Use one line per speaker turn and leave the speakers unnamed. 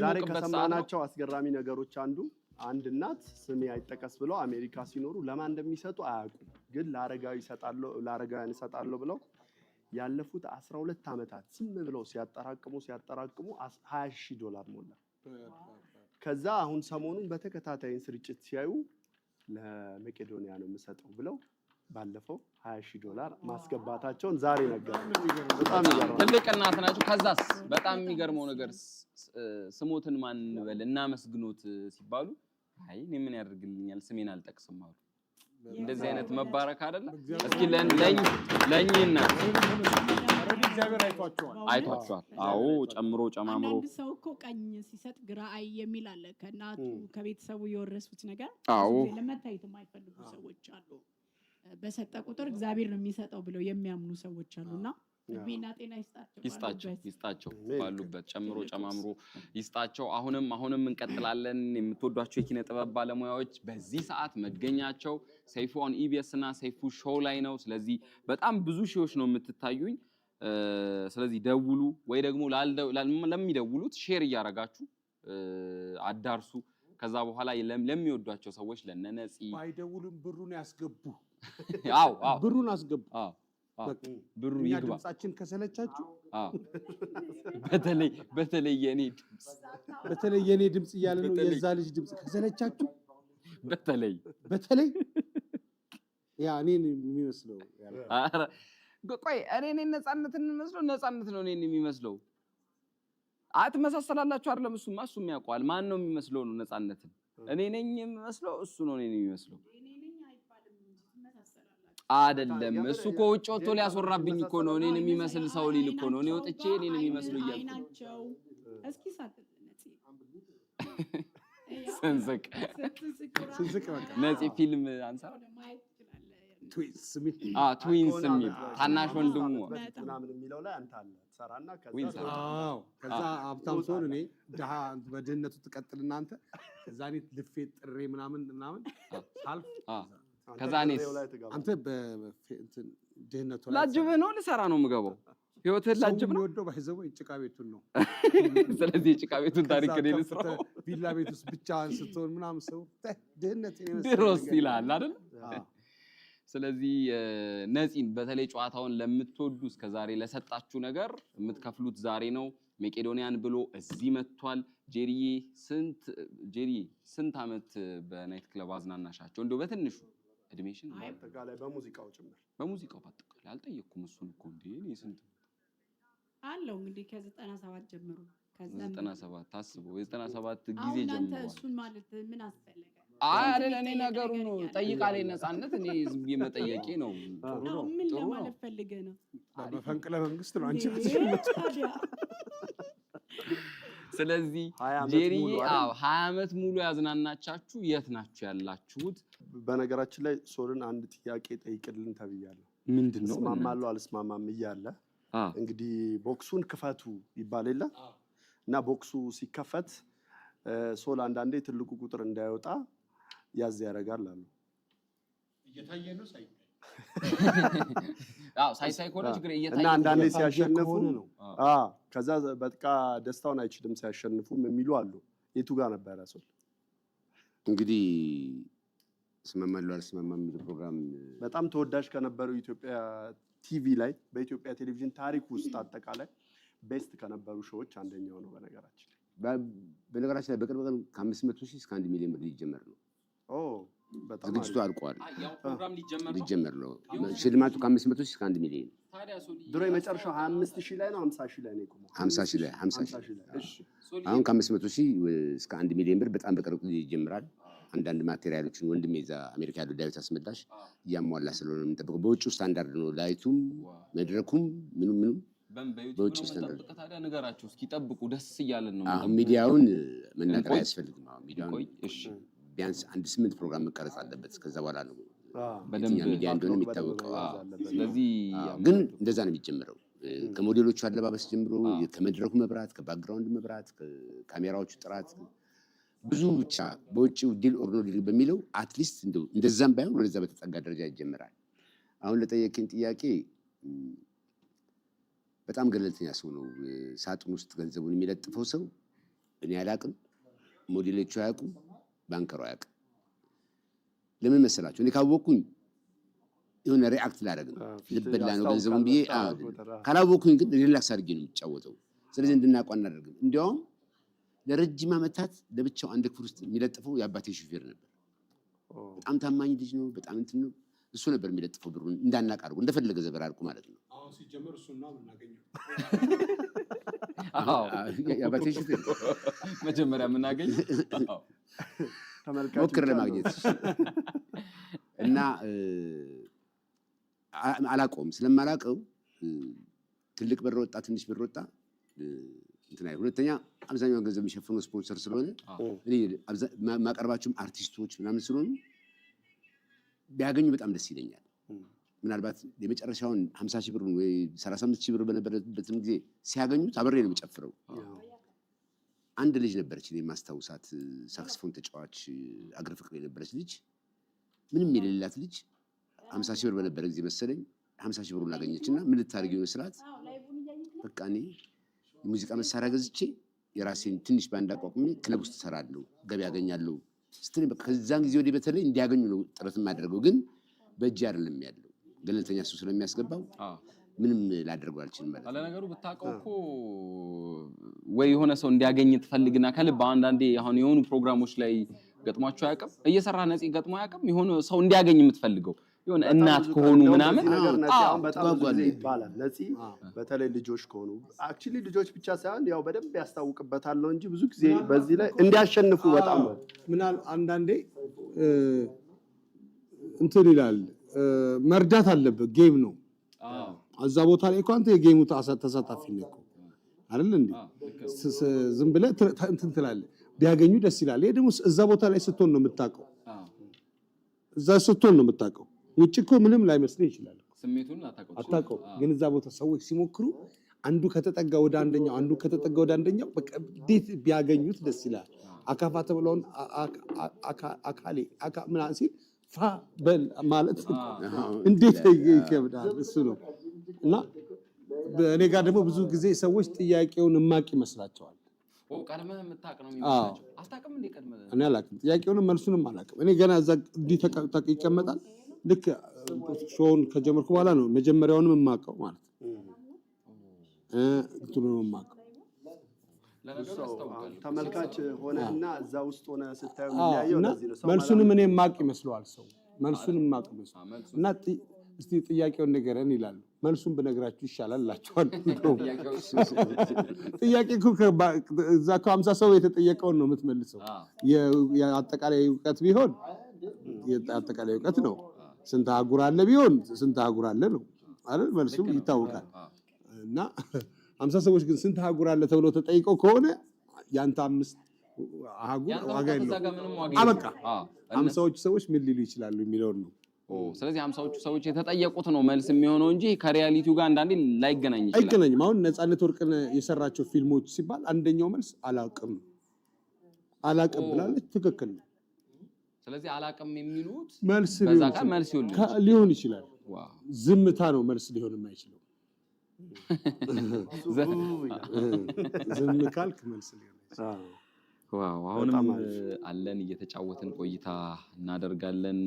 በሚሞቅበት ሰዓት አስገራሚ ነገሮች አንድ እናት ስሜ አይጠቀስ ብለው አሜሪካ ሲኖሩ ለማን እንደሚሰጡ አያውቁም ግን ለአረጋውያን እሰጣለሁ ብለው ያለፉት 12 አመታት ዝም ብለው ሲያጠራቅሙ $20,000 ሞላ ከዛ አሁን ሰሞኑን በተከታታይ ስርጭት ሲያዩ ለመቄዶንያ ነው የምሰጠው ብለው ባለፈው $20,000 ማስገባታቸውን ዛሬ ነገሩ በጣም ይገርማል
ትልቅ እናት ናቸው ከዛስ በጣም የሚገርመው ነገር ስሞትን ማን በል እናመስግኖት ሲባሉ አይ እኔ ምን ያደርግልኛል ስሜን አልጠቅስም አሉ እንደዚህ አይነት መባረክ አይደለ እስኪ ለኝና
እግዚአብሔር
አይቷቸዋል አዎ ጨምሮ ጨማምሮ
አንድ ሰው እኮ ቀኝ ሲሰጥ ግራ አይ የሚል አለ ከናቱ ከቤተሰቡ የወረሱት ነገር ለመታየት የማይፈልጉ ሰዎች አሉ በሰጠ ቁጥር እግዚአብሔር ነው የሚሰጠው ብለው የሚያምኑ ሰዎች አሉና ቢና ጤና
ይስጣቸው ባሉበት ጨምሮ ጨማምሮ ይስጣቸው አሁንም እንቀጥላለን የምትወዷቸው የኪነ ጥበብ ባለሙያዎች በዚህ ሰዓት መገኛቸው ሰይፉ ኦን ኢቢኤስ እና ሰይፉ ሾው ላይ ነው ስለዚህ በጣም ብዙ ሺዎች ነው የምትታዩኝ ስለዚህ ደውሉ ወይ ደግሞ ለሚደውሉት ሼር ያረጋችሁ አዳርሱ ከዛ በኋላ ለሚወዷቸው ሰዎች ለነነፂ
ባይደውሉም ብሩን ያስገቡ
አዎ
ብሩን አስገቡ
ብሩ ይግባ
ድምጻችን ከሰለቻችሁ
በተለይ
የኔ ድምጽ እያለ ነው የዛ ልጅ ድምጽ ከሰለቻችሁ
በተለይ
ያ እኔን የሚመስለው
አረ ቆይ እኔ ነፃነትን የሚመስለው ነፃነት ነው እኔን የሚመስለው አትመሳሰላላችሁ አይደለም እሱም ያውቃል ማን ነው የሚመስለው ነው ነፃነትን እኔ ነኝ የሚመስለው እሱ ነው እኔን የሚመስለው አይደለም እሱ እኮ ውጭ ወጥቶ ሊያስወራብኝ እኮ ነው እኔን የሚመስል ሰው ሊል እኮ ነው እኔ ወጥቼ እኔን የሚመስሉ
አይናቸው እስኪ ሳትነጽ
ሰንሰቅ
በቃ
ነፂ ፊልም አንሳው
ትዊንስ
ሚል ታናሽ ወንድሙ
ምናምን የሚለው ላይ አንተ አለ ተሰራና
ከዛ ሀብታም ሰው እኔ ደሃ በድህነቱ ትቀጥልና አንተ ከዛ እኔ ልፌት ጥሬ ምናምን ሳልፍ
ከዛ እኔስ
አንተ በእንትን ድህነቱ
ላጅብህ ነው ልሰራ ነው የምገባው ህይወትህን ላጅብ ነው
ወዶ ባይዘው ጭቃ ቤቱን ነው
ስለዚህ ጭቃ ቤቱን ታሪክ ነው ልስራው
ቪላ ቤት ውስጥ ብቻ ስትሆን ምናምን ሰው ድህነት
ድሮስ ይላል አይደል ስለዚህ ነፂን በተለይ ጨዋታውን ለምትወዱ እስከዛሬ ለሰጣችሁ ነገር የምትከፍሉት ዛሬ ነው መቄዶንያን ብሎ እዚህ መጥቷል ጄሪዬ ስንት አመት በናይት ክለብ አዝናናሻቸው እንደው በትንሹ እድሜሽን
አጠቃላይ በሙዚቃው ጭምር
በሙዚቃው ባጠቃላይ አልጠየቅኩም እሱን እኮ እንዴ እኔ ስንት
አለው እንግዲህ ከ97 ጀምሮ
ከ97 ታስበው የ97 ጊዜ ጀምሮ
አንተ እሱን ማለት ምን አስፈልገ
አይደል እኔ ነገሩ ነው ጠይቃለኝ ነፃነት እኔ ዝም የመጠየቄ ነው
ጥሩ ነው ምን ለማለት ፈልገ ነው
በፈንቅለ መንግስት ነው አንቺ
ስለዚህ ጄሪዬ 20 አመት ሙሉ ያዝናናቻችሁ የት ናችሁ ያላችሁት
በነገራችን ላይ ሶልን አንድ ጥያቄ ጠይቅልን ተብያለሁ
ምንድነው
ስማማለሁ አልስማማም ይያለ እንግዲህ ቦክሱን ክፈቱ ይባላል እና ቦክሱ ሲከፈት ሶል አንዳንዴ ትልቁ ቁጥር እንዳይወጣ ያዝ ያረጋል አሉ
እየታየ ነው
ሳይ ኮሌጅ ግሬ እየታየ
እና አንዳንዴ ሲያሸንፉ ከዛ በቃ ደስታውን አይችልም ሲያሸንፉም የሚሉ አሉ የቱ ጋር ነበር ሶል
እንግዲህ ስማማለሁ አልስማማም የሚል ፕሮግራም
በጣም ተወዳጅ ከነበሩ ኢትዮጵያ ቲቪ ላይ በኢትዮጵያ ቴሌቪዥን ታሪክ ውስጥ አጠቃላይ ቤስት ከነበሩ ሾዎች አንደኛው ነው
በነገራችን ላይ በቅርብ ቀን ከ500,000 እስከ 1 ሚሊዮን ብር ሊጀመር ነው
በጣም
ዝግጅቱ አልቋል
ያው ፕሮግራም
ሊጀመር ነው ሽልማቱ ከ500,000 እስከ 1 ሚሊዮን
ድሮ የመጨረሻው 25,000 ላይ ነው 50,000 ላይ ነው የቆመው
50,000 ላይ እሺ አሁን ከ500,000 እስከ 1 ሚሊዮን ብር በጣም በቅርብ ይጀምራል አንዳንድ ማቴሪያሎችን ወንድሜ እዛ አሜሪካ ያለው ዳዊት አስመላሽ ያሟላ ስለሆነ የምንጠብቀው በውጭው ስታንዳርድ ነው ላይቱም መድረኩም ምንም በውጭ ስታንዳርድ
ታዲያ ነገራችሁ እስኪ ጠብቁ ደስ ይያለን ነው
አሁን ሚዲያውን መናገር አያስፈልግም አሁን ሚዲያውን እሺ ቢያንስ 8 ፕሮግራም መቀረጽ አለበት ከዛ በኋላ ነው በደንብ ሚዲያ እንደሆነ የሚታወቀው
ስለዚህ
ግን እንደዛ ነው የሚጀምረው ከሞዴሎቹ አለባበስ ጀምሮ ከመድረኩ መብራት ከባክግራውንድ መብራት ከካሜራዎቹ ጥራት ብዙ ብቻ በውጭው ዲል ኦር ኖ ዲል በሚለው አትሊስት እንደዛም ባይሆን ወደዛ በተጠጋ ደረጃ ይጀምራል አሁን ለጠየቅኝ ጥያቄ በጣም ገለልተኛ ሰው ነው ሳጥን ውስጥ ገንዘቡን የሚለጥፈው ሰው እኔ አላቅም፣ ሞዴሎቹ አያውቁም፣ ባንከሩ አያውቅም። ለምን መሰላችሁ? እኔ ካወቅኩኝ የሆነ ሪአክት ላደርግ ነው ልበላ ነው ገንዘቡን ብዬ ካላወቅኩኝ ግን ሪላክስ አድርጌ ነው የምጫወተው። ስለዚህ እንድናውቀው አናደርግም። እንዲያውም ለረጅም ዓመታት ለብቻው አንድ ክፍል ውስጥ የሚለጥፈው የአባቴ ሹፌር ነበር። በጣም ታማኝ ልጅ ነው። በጣም እንትን ነው። እሱ ነበር የሚለጥፈው ብሩን እንዳናቅ አድርጎ እንደፈለገ ዘበራርቁ ማለት ነው።
አሁን ሲጀመር እሱና የምናገኘው
የአባቴ ሹፌር
መጀመሪያ የምናገኝ
ሞክር ለማግኘት እና አላውቀውም። ስለማላውቀው ትልቅ ብር ወጣ ትንሽ ብር ወጣ እንትና ሁለተኛ አብዛኛውን ገንዘብ የሚሸፍነው ስፖንሰር ስለሆነ እኔ ማቀርባቸውም አርቲስቶች ምናምን ስለሆኑ ቢያገኙ በጣም ደስ ይለኛል። ምናልባት የመጨረሻውን 50,000 ብር ወይ 35,000 ብር በነበረበትም ጊዜ ሲያገኙት አብሬ ነው የምጨፍረው። አንድ ልጅ ነበረች እኔ የማስታውሳት ሳክስፎን ተጫዋች አገር ፍቅር የነበረች ልጅ ምንም የሌላት ልጅ 50,000 ብር በነበረ ጊዜ መሰለኝ 50,000 ብሩን አገኘችና ምን ልታደርጊው ነው ስላት በቃ እኔ የሙዚቃ መሳሪያ ገዝቼ የራሴን ትንሽ ባንድ አቋቁሜ ክለብ ውስጥ እሰራለሁ ገቢ ያገኛለሁ ስትል በቃ ከዛን ጊዜ ወዲህ በተለይ እንዲያገኙ ነው ጥረት የማደርገው። ግን በእጅ አይደለም ያለው ገለልተኛ እሱ ስለሚያስገባው ምንም ላደርገው አልችልም ማለት ነው።
ለነገሩ ብታውቀው እኮ ወይ የሆነ ሰው እንዲያገኝ ትፈልግና ከልብ አንዳንዴ አሁን የሆኑ ፕሮግራሞች ላይ ገጥሟቸው አያውቅም እየሰራ ነፂ ገጥሞ አያውቅም የሆነ ሰው እንዲያገኝ የምትፈልገው የሆነ እናት ከሆኑ ምናምን
በጣም ብዙ ይባላል። ነፂ በተለይ ልጆች ከሆኑ አክቹሊ ልጆች ብቻ ሳይሆን ያው በደንብ ያስታውቅበታል እንጂ ብዙ ጊዜ በዚህ ላይ እንዲያሸንፉ በጣም
ምናል አንዳንዴ እንትን ይላል መርዳት አለበት። ጌም ነው። እዛ ቦታ ላይ እኮ አንተ የጌሙ ተሳታፊ ነህ እኮ አይደል እንዴ? ዝም ብለህ እንትን ትላለህ። ቢያገኙ ደስ ይላል። ይሄ ደግሞ እዛ ቦታ ላይ ስትሆን ነው የምታውቀው። እዛ ስትሆን ነው የምታውቀው። ውጭ እኮ ምንም ላይመስልህ ይችላል።
ስሜቱን
አታውቀው። ግን እዛ ቦታ ሰዎች ሲሞክሩ አንዱ ከተጠጋ ወደ አንደኛው አንዱ ከተጠጋ ወደ አንደኛው በቃ እንዴት ቢያገኙት ደስ ይላል። አካፋ ተብለውን አካሌ ምናምን ሲል ፋ በል ማለት እንዴት ይከብዳል። እሱ ነው እና እኔ ጋር ደግሞ ብዙ ጊዜ ሰዎች ጥያቄውን እማቅ ይመስላቸዋል።
ቀድመህ የምታውቅ ነው የሚመስላቸው። አታውቅም እንዴ? ቀድመህ
እኔ አላውቅም። ጥያቄውንም መልሱንም አላውቅም። እኔ ገና እዛ እንዲህ ይቀመጣል። ልክ ሾውን ከጀመርኩ በኋላ ነው መጀመሪያውንም የማውቀው ማለት ነው። እንትኑን የማውቀው
ተመልካች ሆነና እዛ ውስጥ ሆነ ስታዩ የሚያየው ለዚህ ነው።
መልሱንም እኔ የማውቅ ይመስለዋል ሰው። መልሱንም የማውቅ ይመስለዋል እና እስቲ ጥያቄውን ንገረን ይላሉ። መልሱን ብነግራችሁ ይሻላል እላቸዋለሁ። ጥያቄ እኮ እዛ ከ50 ሰው የተጠየቀውን ነው የምትመልሰው። የአጠቃላይ እውቀት ቢሆን የአጠቃላይ እውቀት ነው። ስንት አህጉር አለ ቢሆን ስንት አህጉር አለ ነው አይደል? መልሱ ይታወቃል። እና 50 ሰዎች ግን ስንት አህጉር አለ ተብለው ተጠይቀው ከሆነ ያንተ 5 አህጉር ዋጋ የለውም። አበቃ 50ዎቹ ሰዎች ምን ሊሉ ይችላሉ የሚለውን ነው።
ስለዚህ 50ዎቹ ሰዎች የተጠየቁት ነው መልስ የሚሆነው እንጂ ከሪያሊቲው ጋር አንዳንዴ ላይገናኝ ይችላል።
አይገናኝም። አሁን ነፃነት ወርቅነህ የሰራቸው ፊልሞች ሲባል አንደኛው መልስ አላውቅም ብላለች። ትክክል ነው።
ስለዚህ አላውቅም የሚሉት
መልስ
በዛ ጋር መልስ
ሊሆን ይችላል። ዝምታ ነው መልስ ሊሆን የማይችለው። ዝም ካልክ መልስ ሊሆን ይችላል።
ዋው! አሁንም አለን እየተጫወትን ቆይታ እናደርጋለን።